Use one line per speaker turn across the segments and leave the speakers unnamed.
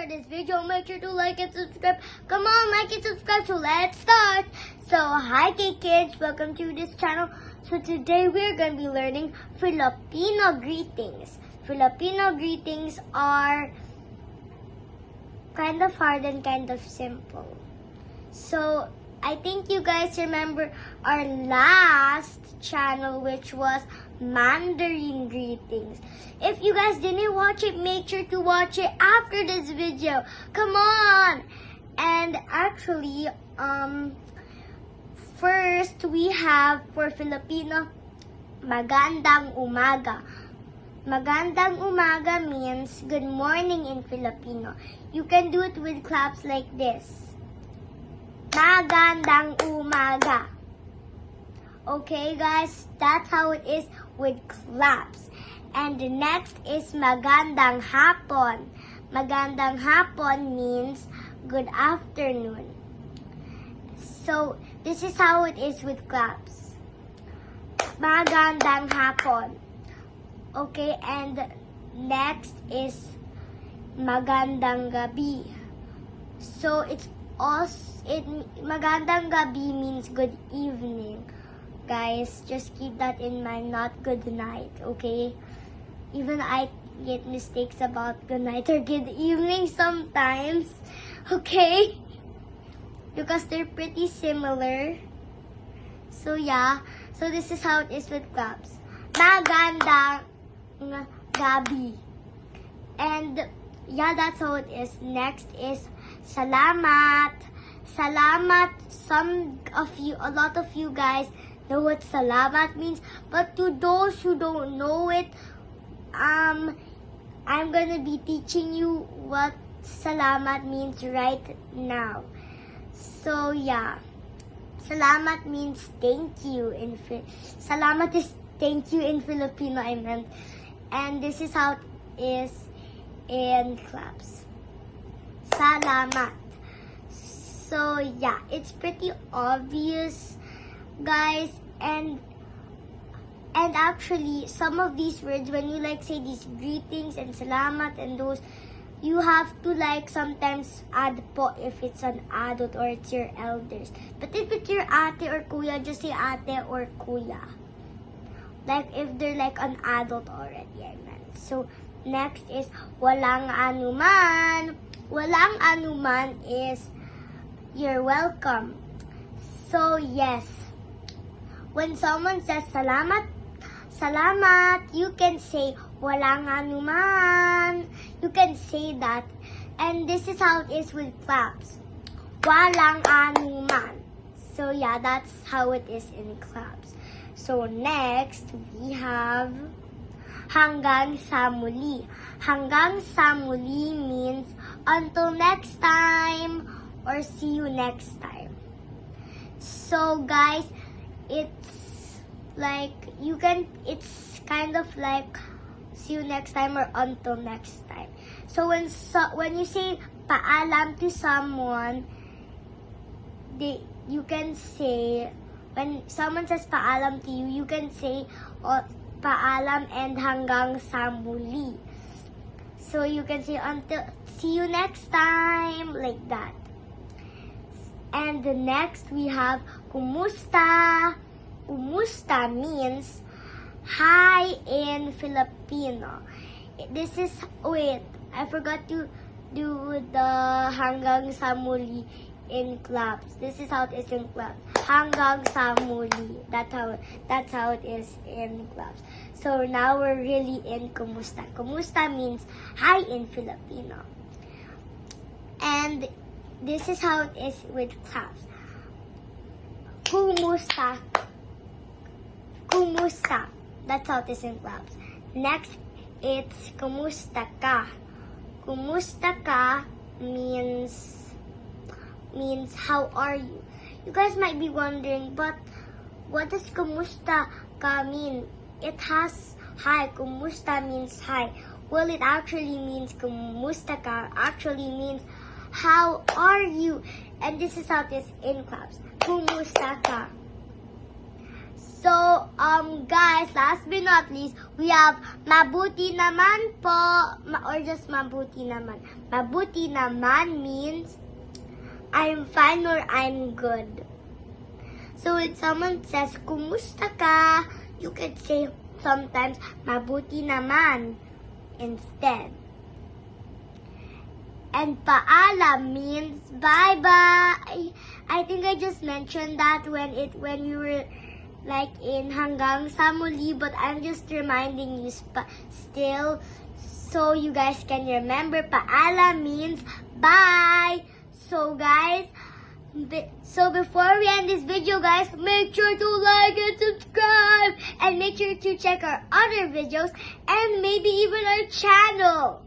start this video, make sure to like and subscribe. Come on, like and subscribe. So let's start. So hi kids, welcome to this channel. So today we're going to be learning Filipino greetings. Filipino greetings are kind of hard and kind of simple. So I think you guys remember our last channel, which was Mandarin greetings. If you guys didn't watch it, make sure to watch it after this video. Come on! And actually, first we have for Filipino, Magandang Umaga. Magandang Umaga means good morning in Filipino. You can do it with claps like this. Magandang Umaga. Okay guys, that's how it is with claps. And the next is Magandang Hapon. Magandang Hapon means good afternoon. So this is how it is with claps. Magandang Hapon. Okay, and next is Magandang Gabi. So it's Magandang Gabi means good evening. Guys, just keep that in mind, not good night, okay? Even I get mistakes about good night or good evening sometimes, okay? Because they're pretty similar. So yeah, so this is how it is with claps. Magandang Gabi. And yeah, that's how it is. Next is Salamat. Salamat. A lot of you guys know what salamat means, but to those who don't know it, I'm gonna be teaching you what salamat means right now. So yeah, salamat means thank you salamat is thank you in Filipino, I meant. And this is how it is in claps. Salamat. So yeah, it's pretty obvious, guys, and actually some of these words, when you say these greetings and salamat and those, you have to sometimes add po if it's an adult or it's your elders. But if it's your ate or kuya, just say ate or kuya. If they're an adult already, I meant. So next is walang anuman. Walang anuman is you're welcome. So yes, when someone says salamat, salamat, you can say walang anuman. You can say that. And this is how it is with claps. Walang anuman. So yeah, that's how it is in claps. So next, we have hanggang sa muli. Hanggang sa muli means until next time or see you next time. So guys, it's it's kind of see you next time or until next time. So when you say paalam to someone, you can say, when someone says paalam to you, you can say paalam and hanggang sa muli. So you can say until see you next time, like that. And the next we have kumusta. Kumusta means hi in Filipino. This is, wait, I forgot to do the hanggang sa muli in claps. This is how it is in claps. Hanggang sa muli. That's how it is in claps. So now we're really in kumusta. Kumusta means hi in Filipino. And this is how it is with claps. Kumusta. Kumusta. That's how it is in claps. Next, it's kumusta ka. Kumusta ka means how are you? You guys might be wondering, but what does kumusta ka mean? It has hi. Kumusta means hi. Well, it actually means kumusta ka actually means how are you? And this is how it is in claps. Kumusta ka. So, guys, last but not least, we have mabuti naman po, or just mabuti naman. Mabuti naman means I'm fine or I'm good. So, if someone says, kumusta ka? You could say sometimes, mabuti naman instead. And paalam means bye-bye. I think I just mentioned that when you were like in hanggang sa muli, but I'm just reminding you still so you guys can remember. Paalam means bye. So guys, so before we end this video, guys, make sure to like and subscribe, and make sure to check our other videos and maybe even our channel.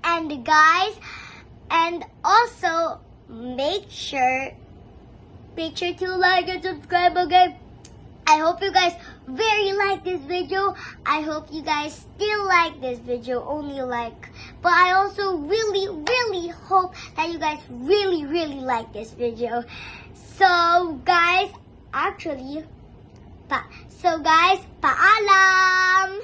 And guys, and also make sure to like and subscribe again. I hope you guys very like this video. I hope you guys still like this video, only like. But I also really hope that you guys really like this video. So guys, paalam!